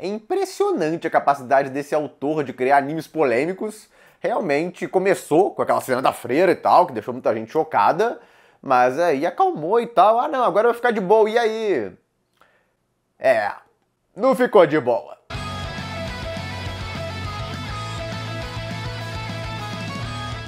É impressionante a capacidade desse autor de criar animes polêmicos. Realmente começou com aquela cena da freira e tal, que deixou muita gente chocada, mas aí acalmou e tal. Ah não, agora vai ficar de boa, e aí? Não ficou de boa.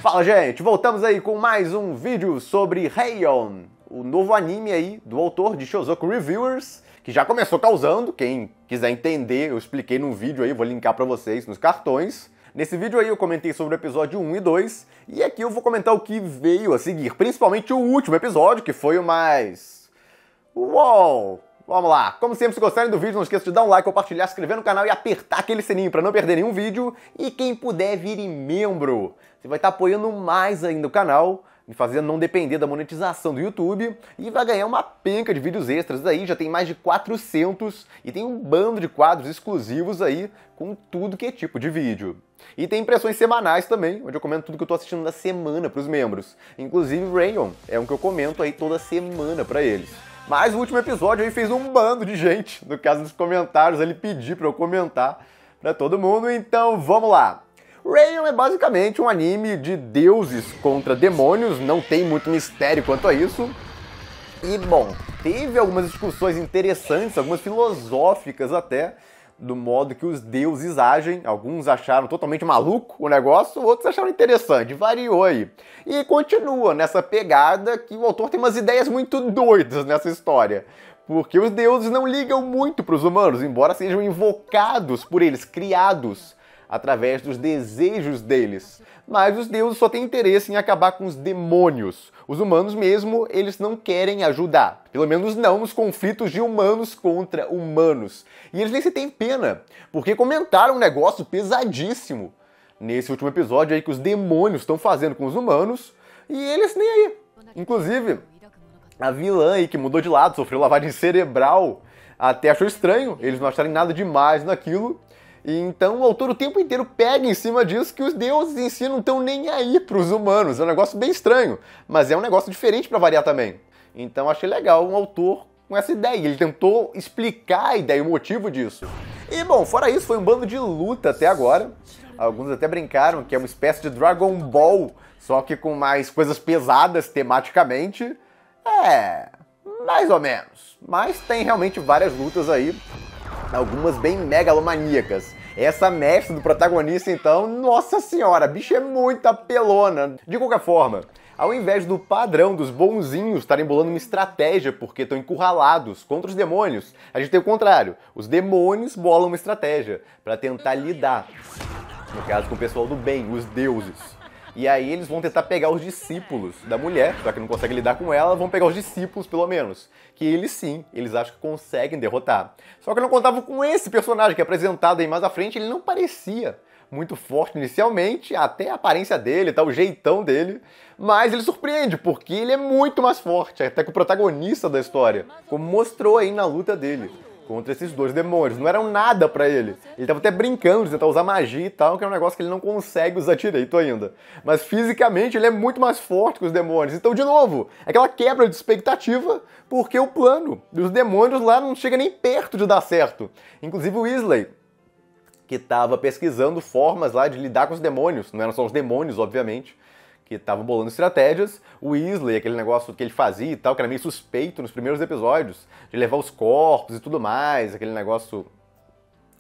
Fala, gente! Voltamos aí com mais um vídeo sobre Heion, o novo anime aí do autor de Shouzoku Reviewers, que já começou causando. Quem quiser entender, eu expliquei num vídeo aí, vou linkar pra vocês nos cartões. Nesse vídeo aí eu comentei sobre o episódio 1 e 2, e aqui eu vou comentar o que veio a seguir, principalmente o último episódio, que foi o mais... Uou! Vamos lá! Como sempre, se gostarem do vídeo, não esqueça de dar um like, compartilhar, se inscrever no canal e apertar aquele sininho para não perder nenhum vídeo. E quem puder vir membro, você vai estar apoiando mais ainda o canal, me fazendo não depender da monetização do YouTube, e vai ganhar uma penca de vídeos extras aí, já tem mais de 400, e tem um bando de quadros exclusivos aí, com tudo que é tipo de vídeo. E tem impressões semanais também, onde eu comento tudo que eu tô assistindo da semana pros membros. Inclusive Rayon é um que eu comento aí toda semana pra eles. Mas o último episódio aí fez um bando de gente, no caso dos comentários, ele pediu pra eu comentar pra todo mundo, então vamos lá. Rayon é basicamente um anime de deuses contra demônios, não tem muito mistério quanto a isso. E bom, teve algumas discussões interessantes, algumas filosóficas até, do modo que os deuses agem. Alguns acharam totalmente maluco o negócio, outros acharam interessante, variou aí. E continua nessa pegada que o autor tem umas ideias muito doidas nessa história. Porque os deuses não ligam muito para os humanos, embora sejam invocados por eles, criados através dos desejos deles. Mas os deuses só têm interesse em acabar com os demônios. Os humanos mesmo, eles não querem ajudar. Pelo menos não nos conflitos de humanos contra humanos. E eles nem se têm pena, porque comentaram um negócio pesadíssimo nesse último episódio aí que os demônios estão fazendo com os humanos, e eles nem aí. Inclusive, a vilã aí que mudou de lado, sofreu lavagem cerebral, até achou estranho eles não acharem nada demais naquilo. E então o autor o tempo inteiro pega em cima disso, que os deuses em si não estão nem aí para os humanos. É um negócio bem estranho, mas é um negócio diferente para variar também. Então achei legal um autor com essa ideia. Ele tentou explicar a ideia e o motivo disso. E bom, fora isso, foi um bando de luta até agora. Alguns até brincaram que é uma espécie de Dragon Ball, só que com mais coisas pesadas tematicamente. Mais ou menos. Mas tem realmente várias lutas aí, algumas bem megalomaníacas. Essa mestre do protagonista, então, nossa senhora, a bicha é muito apelona. De qualquer forma, ao invés do padrão dos bonzinhos estarem bolando uma estratégia porque estão encurralados contra os demônios, a gente tem o contrário. Os demônios bolam uma estratégia para tentar lidar, no caso com o pessoal do bem, os deuses. E aí eles vão tentar pegar os discípulos da mulher, já que não conseguem lidar com ela, vão pegar os discípulos pelo menos. Que eles sim, eles acham que conseguem derrotar. Só que eu não contava com esse personagem que é apresentado aí mais à frente, ele não parecia muito forte inicialmente, até a aparência dele, tá, o jeitão dele, mas ele surpreende, porque ele é muito mais forte, até que o protagonista da história, como mostrou aí na luta dele contra esses dois demônios. Não eram nada pra ele. Ele tava até brincando de tentar usar magia e tal, que é um negócio que ele não consegue usar direito ainda. Mas fisicamente ele é muito mais forte que os demônios. Então, de novo, aquela quebra de expectativa, porque o plano dos demônios lá não chega nem perto de dar certo. Inclusive o Weasley, que tava pesquisando formas lá de lidar com os demônios, não eram só os demônios, obviamente, que estavam bolando estratégias. O Weasley, aquele negócio que ele fazia e tal, que era meio suspeito nos primeiros episódios, de levar os corpos e tudo mais, aquele negócio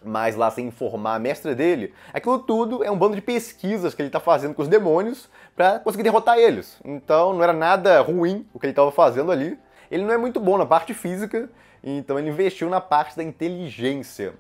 mais lá sem informar a mestra dele. Aquilo tudo é um bando de pesquisas que ele tá fazendo com os demônios pra conseguir derrotar eles. Então não era nada ruim o que ele tava fazendo ali. Ele não é muito bom na parte física, então ele investiu na parte da inteligência.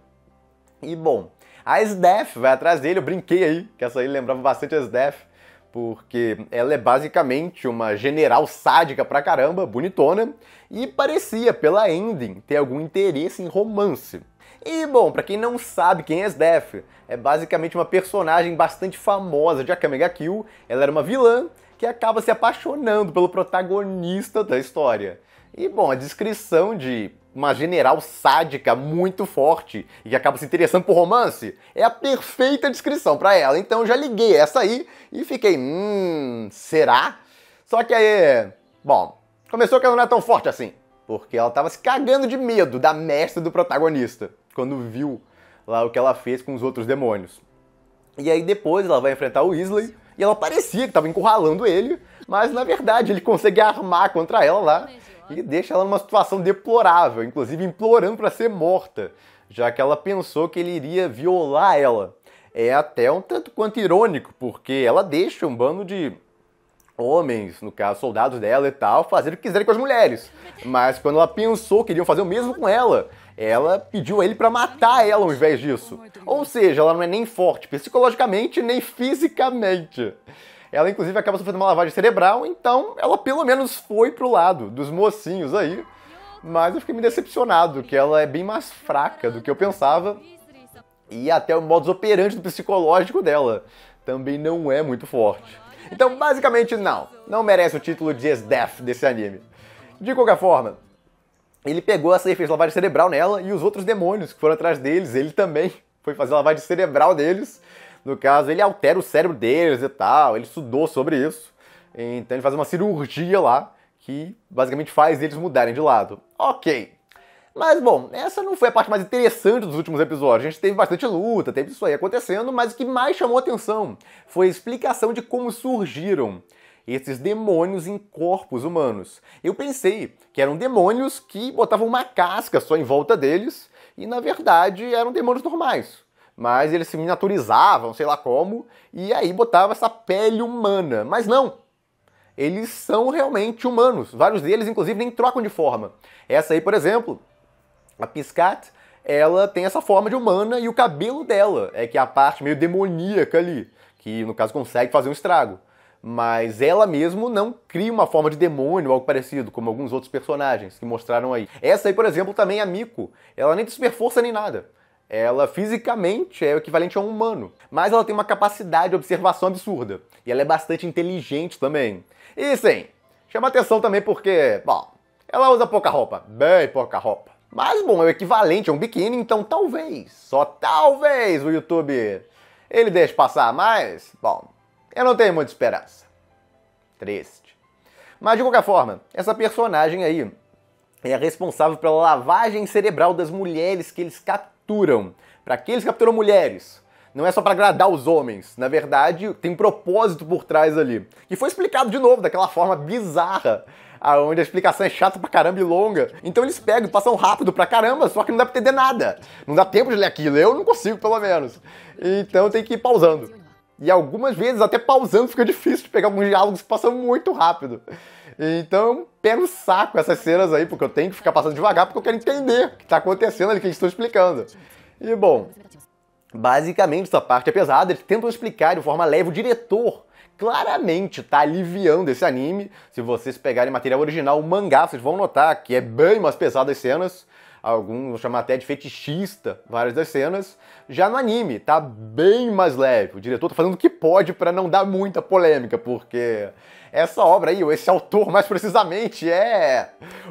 E bom, a Esdeath vai atrás dele, eu brinquei aí, que essa aí lembrava bastante a Esdeath, porque ela é basicamente uma general sádica pra caramba, bonitona, e parecia, pela ending, ter algum interesse em romance. E, bom, pra quem não sabe quem é Esdeath, é basicamente uma personagem bastante famosa de Akame ga Kill. Ela era uma vilã que acaba se apaixonando pelo protagonista da história. E, bom, a descrição de uma general sádica muito forte e que acaba se interessando por romance é a perfeita descrição pra ela. Então eu já liguei essa aí e fiquei, será? Só que aí, bom, começou que ela não é tão forte assim, porque ela tava se cagando de medo da mestra do protagonista, quando viu lá o que ela fez com os outros demônios. E aí depois ela vai enfrentar o Weasley, e ela parecia que estava encurralando ele, mas na verdade ele consegue armar contra ela lá, e deixa ela numa situação deplorável, inclusive implorando para ser morta, já que ela pensou que ele iria violar ela. É até um tanto quanto irônico, porque ela deixa um bando de homens, no caso soldados dela e tal, fazer o que quiserem com as mulheres. Mas quando ela pensou que iriam fazer o mesmo com ela pediu a ele pra matar ela ao invés disso. Ou seja, ela não é nem forte psicologicamente, nem fisicamente. Ela inclusive acaba sofrendo uma lavagem cerebral, então ela pelo menos foi pro lado dos mocinhos aí. Mas eu fiquei me decepcionado, que ela é bem mais fraca do que eu pensava. E até o modus operandi do psicológico dela também não é muito forte. Então, basicamente, não merece o título de Death desse anime. De qualquer forma, ele pegou essa e fez lavagem cerebral nela, e os outros demônios que foram atrás deles, ele também foi fazer lavagem cerebral deles. No caso, ele altera o cérebro deles e tal, ele estudou sobre isso. Então ele faz uma cirurgia lá, que basicamente faz eles mudarem de lado. Ok. Mas, bom, essa não foi a parte mais interessante dos últimos episódios. A gente teve bastante luta, teve isso aí acontecendo, mas o que mais chamou atenção foi a explicação de como surgiram esses demônios em corpos humanos. Eu pensei que eram demônios que botavam uma casca só em volta deles, e na verdade eram demônios normais. Mas eles se miniaturizavam, sei lá como, e aí botavam essa pele humana. Mas não! Eles são realmente humanos. Vários deles, inclusive, nem trocam de forma. Essa aí, por exemplo, a Piscat, ela tem essa forma de humana e o cabelo dela é que é a parte meio demoníaca ali, que no caso consegue fazer um estrago. Mas ela mesmo não cria uma forma de demônio ou algo parecido, como alguns outros personagens que mostraram aí. Essa aí, por exemplo, também a Miko, ela nem tem super força nem nada. Ela fisicamente é o equivalente a um humano, mas ela tem uma capacidade de observação absurda. E ela é bastante inteligente também. E sim, chama atenção também porque, bom, ela usa pouca roupa, bem pouca roupa. Mas, bom, é o equivalente a um biquíni, então talvez, só talvez o YouTube ele deixe passar, mas, bom, eu não tenho muita esperança. Triste. Mas, de qualquer forma, essa personagem aí é responsável pela lavagem cerebral das mulheres que eles capturam. Para que eles capturam mulheres? Não é só para agradar os homens. Na verdade, tem um propósito por trás ali. Que foi explicado de novo, daquela forma bizarra, onde a explicação é chata pra caramba e longa. Então eles pegam e passam rápido pra caramba, só que não dá pra entender nada. Não dá tempo de ler aquilo, eu não consigo, pelo menos. Então tem que ir pausando. E algumas vezes, até pausando, fica difícil de pegar alguns diálogos que passam muito rápido. Então, pé no saco essas cenas aí, porque eu tenho que ficar passando devagar, porque eu quero entender o que tá acontecendo ali, que eles estão explicando. E, bom, basicamente essa parte é pesada, eles tentam explicar de forma leve. O diretor claramente tá aliviando esse anime. Se vocês pegarem material original, o mangá, vocês vão notar que é bem mais pesado as cenas. Alguns vão chamar até de fetichista várias das cenas. Já no anime, tá bem mais leve. O diretor tá fazendo o que pode pra não dar muita polêmica, porque essa obra aí, ou esse autor mais precisamente, é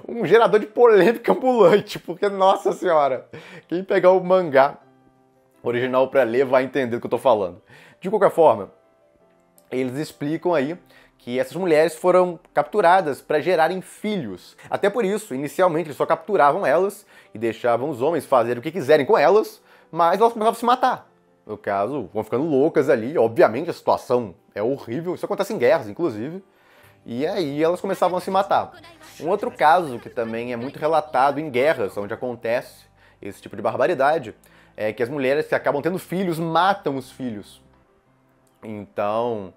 um gerador de polêmica ambulante, porque, nossa senhora, quem pegar o mangá original pra ler vai entender do que eu tô falando. De qualquer forma, eles explicam aí que essas mulheres foram capturadas para gerarem filhos. Até por isso, inicialmente, eles só capturavam elas e deixavam os homens fazerem o que quiserem com elas, mas elas começavam a se matar. No caso, vão ficando loucas ali. Obviamente, a situação é horrível. Isso acontece em guerras, inclusive. E aí elas começavam a se matar. Um outro caso que também é muito relatado em guerras, onde acontece esse tipo de barbaridade, é que as mulheres que acabam tendo filhos matam os filhos. Então,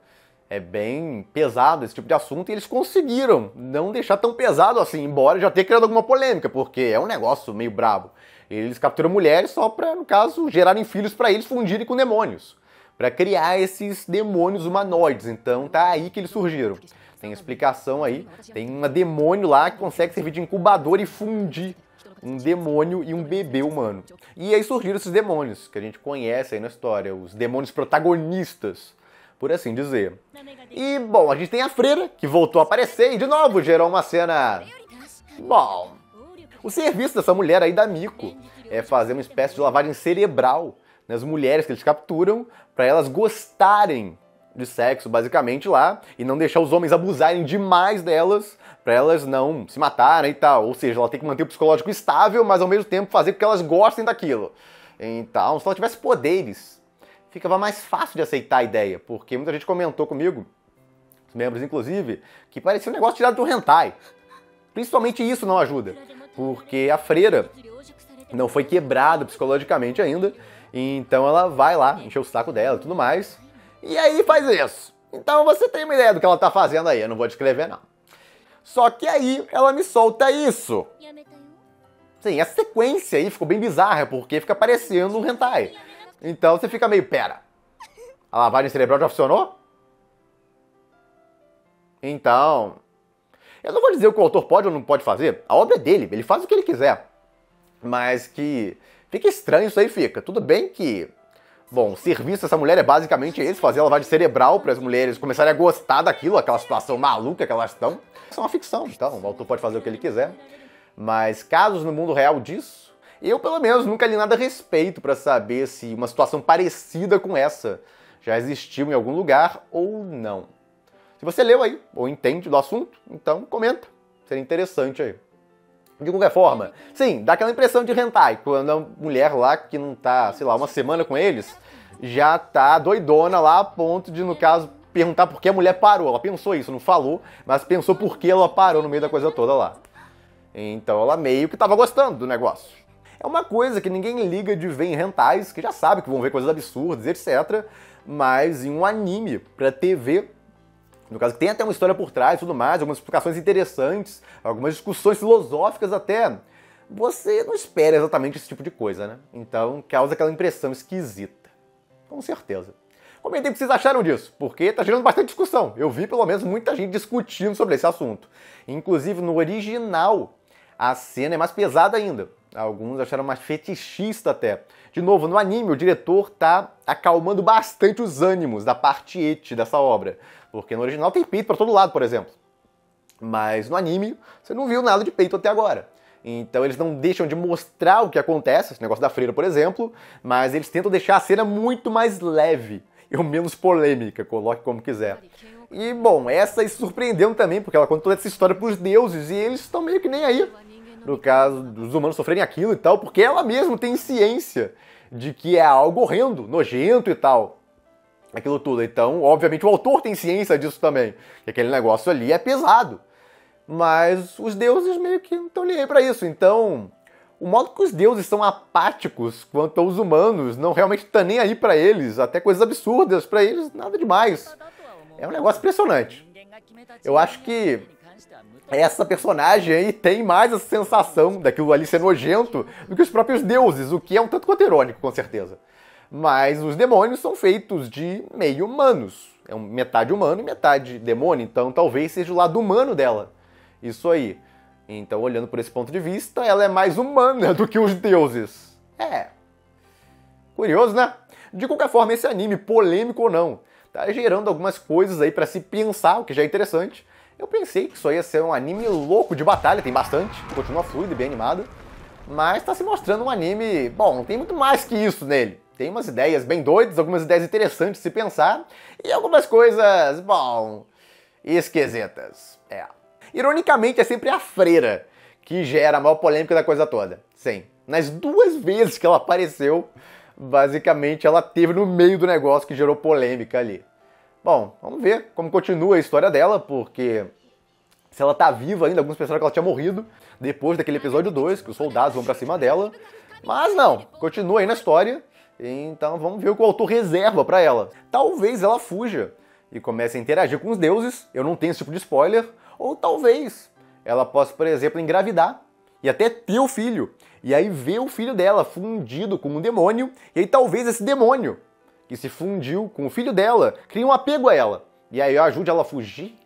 é bem pesado esse tipo de assunto, e eles conseguiram não deixar tão pesado assim, embora já tenha criado alguma polêmica, porque é um negócio meio brabo. Eles capturam mulheres só pra, no caso, gerarem filhos pra eles fundirem com demônios, pra criar esses demônios humanoides. Então tá aí que eles surgiram. Tem explicação aí, tem um demônio lá que consegue servir de incubador e fundir um demônio e um bebê humano. E aí surgiram esses demônios, que a gente conhece aí na história, os demônios protagonistas, por assim dizer. E, bom, a gente tem a freira, que voltou a aparecer e, de novo, gerou uma cena... Bom, o serviço dessa mulher aí da Miko é fazer uma espécie de lavagem cerebral nas mulheres que eles capturam, para elas gostarem de sexo, basicamente, lá, e não deixar os homens abusarem demais delas, para elas não se matarem e tal. Ou seja, ela tem que manter o psicológico estável, mas ao mesmo tempo fazer com que elas gostem daquilo. Então, se ela tivesse poderes, ficava mais fácil de aceitar a ideia, porque muita gente comentou comigo, os membros inclusive, que parecia um negócio tirado do hentai. Principalmente isso não ajuda, porque a freira não foi quebrada psicologicamente ainda, então ela vai lá, encher o saco dela e tudo mais, e aí faz isso. Então você tem uma ideia do que ela tá fazendo aí, eu não vou descrever não. Só que aí ela me solta isso. Sim, essa sequência aí ficou bem bizarra, porque fica parecendo um hentai. Então você fica meio, pera, a lavagem cerebral já funcionou? Então, eu não vou dizer o que o autor pode ou não pode fazer, a obra é dele, ele faz o que ele quiser. Mas que fica estranho isso aí, fica. Tudo bem que, bom, o serviço dessa mulher é basicamente esse, fazer a lavagem cerebral para as mulheres começarem a gostar daquilo, aquela situação maluca que elas estão. Isso é uma ficção, então o autor pode fazer o que ele quiser. Mas casos no mundo real disso, eu pelo menos nunca li nada a respeito para saber se uma situação parecida com essa já existiu em algum lugar ou não. Se você leu aí, ou entende do assunto, então comenta. Seria interessante aí. De qualquer forma, sim, dá aquela impressão de hentai, quando a mulher lá que não tá, sei lá, uma semana com eles, já tá doidona lá a ponto de, no caso, perguntar por que a mulher parou. Ela pensou isso, não falou, mas pensou por que ela parou no meio da coisa toda lá. Então ela meio que tava gostando do negócio. É uma coisa que ninguém liga de ver em hentais, que já sabe que vão ver coisas absurdas, etc. Mas em um anime pra TV, no caso que tem até uma história por trás e tudo mais, algumas explicações interessantes, algumas discussões filosóficas até, você não espera exatamente esse tipo de coisa, né? Então causa aquela impressão esquisita. Com certeza. Comentem o que vocês acharam disso, porque tá gerando bastante discussão. Eu vi pelo menos muita gente discutindo sobre esse assunto. Inclusive no original, a cena é mais pesada ainda. Alguns acharam mais fetichista até. De novo, no anime, o diretor tá acalmando bastante os ânimos da parte eti dessa obra. Porque no original tem peito pra todo lado, por exemplo. Mas no anime, você não viu nada de peito até agora. Então eles não deixam de mostrar o que acontece, esse negócio da freira, por exemplo, mas eles tentam deixar a cena muito mais leve e menos polêmica, coloque como quiser. E, bom, essa aí surpreendeu também, porque ela conta toda essa história pros deuses, e eles estão meio que nem aí. No caso dos humanos sofrerem aquilo e tal, porque ela mesma tem ciência de que é algo horrendo, nojento e tal. Aquilo tudo. Então, obviamente, o autor tem ciência disso também. Que aquele negócio ali é pesado. Mas os deuses meio que não estão nem aí pra isso. Então, o modo que os deuses são apáticos quanto aos humanos, não realmente tá nem aí pra eles, até coisas absurdas pra eles, nada demais. É um negócio impressionante. Eu acho que essa personagem aí tem mais essa sensação daquilo ali ser nojento do que os próprios deuses, o que é um tanto quanto irônico, com certeza. Mas os demônios são feitos de meio humanos. É metade humano e metade demônio, então talvez seja o lado humano dela. Isso aí. Então, olhando por esse ponto de vista, ela é mais humana do que os deuses. É. Curioso, né? De qualquer forma, esse anime, polêmico ou não, tá gerando algumas coisas aí pra se pensar, o que já é interessante. Eu pensei que isso ia ser um anime louco de batalha, tem bastante, continua fluido e bem animado. Mas tá se mostrando um anime... Bom, não tem muito mais que isso nele. Tem umas ideias bem doidas, algumas ideias interessantes de se pensar, e algumas coisas, bom, esquisitas. É. Ironicamente, é sempre a freira que gera a maior polêmica da coisa toda. Sim. Nas duas vezes que ela apareceu, basicamente ela teve no meio do negócio que gerou polêmica ali. Bom, vamos ver como continua a história dela, porque se ela tá viva ainda, alguns pensaram que ela tinha morrido depois daquele episódio 2, que os soldados vão pra cima dela. Mas não, continua aí na história. Então vamos ver o que o autor reserva pra ela. Talvez ela fuja e comece a interagir com os deuses, eu não tenho esse tipo de spoiler, ou talvez ela possa, por exemplo, engravidar e até ter o filho, e aí ver o filho dela fundido com um demônio, e aí talvez esse demônio que se fundiu com o filho dela crie um apego a ela, e aí ajude ela a fugir.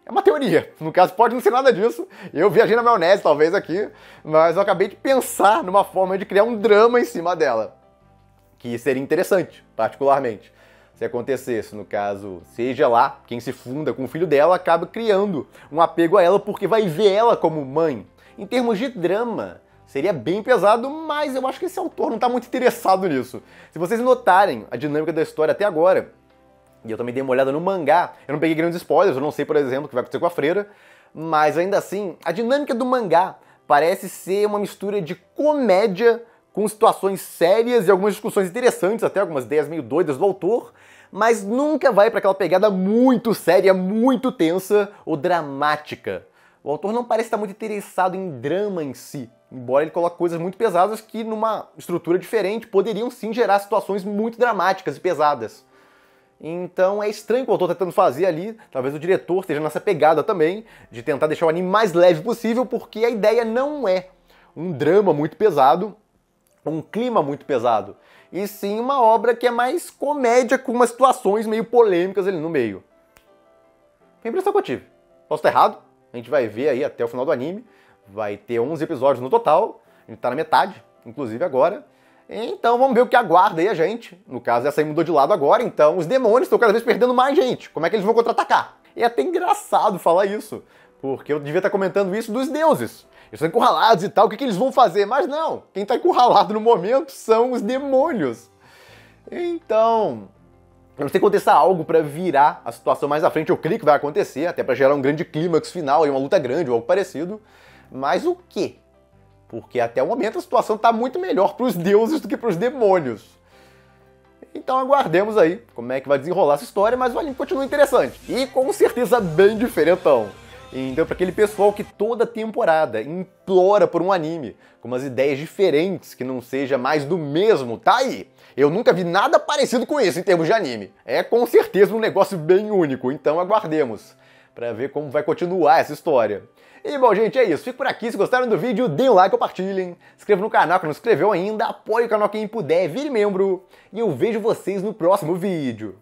É uma teoria, no caso pode não ser nada disso, eu viajei na maionese talvez aqui, mas eu acabei de pensar numa forma de criar um drama em cima dela, que seria interessante, particularmente. Se acontecesse, no caso, seja lá, quem se funda com o filho dela acaba criando um apego a ela porque vai ver ela como mãe. Em termos de drama, seria bem pesado, mas eu acho que esse autor não está muito interessado nisso. Se vocês notarem a dinâmica da história até agora, e eu também dei uma olhada no mangá, eu não peguei grandes spoilers, eu não sei, por exemplo, o que vai acontecer com a freira, mas ainda assim, a dinâmica do mangá parece ser uma mistura de comédia com situações sérias e algumas discussões interessantes, até algumas ideias meio doidas do autor, mas nunca vai para aquela pegada muito séria, muito tensa ou dramática. O autor não parece estar muito interessado em drama em si, embora ele coloque coisas muito pesadas que, numa estrutura diferente, poderiam sim gerar situações muito dramáticas e pesadas. Então é estranho o que o autor está tentando fazer ali, talvez o diretor esteja nessa pegada também, de tentar deixar o anime mais leve possível, porque a ideia não é um drama muito pesado, um clima muito pesado, e sim uma obra que é mais comédia com umas situações meio polêmicas ali no meio. Foi a impressão que eu tive. Posso estar errado? A gente vai ver aí até o final do anime. Vai ter 11 episódios no total. A gente tá na metade, inclusive agora. Então vamos ver o que aguarda aí a gente. No caso, essa aí mudou de lado agora, então os demônios estão cada vez perdendo mais gente. Como é que eles vão contra-atacar? E é até engraçado falar isso, porque eu devia estar comentando isso dos deuses. Eles estão encurralados e tal, o que eles vão fazer? Mas não, quem está encurralado no momento são os demônios. Então, eu não sei se aconteça algo para virar a situação mais à frente, eu creio que vai acontecer, até para gerar um grande clímax final e uma luta grande ou algo parecido. Mas o quê? Porque até o momento a situação está muito melhor para os deuses do que para os demônios. Então aguardemos aí como é que vai desenrolar essa história, mas o anime continua interessante. E com certeza bem diferentão. Então para aquele pessoal que toda temporada implora por um anime com umas ideias diferentes, que não seja mais do mesmo, tá aí. Eu nunca vi nada parecido com isso em termos de anime. É com certeza um negócio bem único, então aguardemos para ver como vai continuar essa história. E bom, gente, é isso. Fico por aqui. Se gostaram do vídeo, deem um like, compartilhem. Se inscreva no canal que não se inscreveu ainda. Apoie o canal quem puder, vire membro. E eu vejo vocês no próximo vídeo.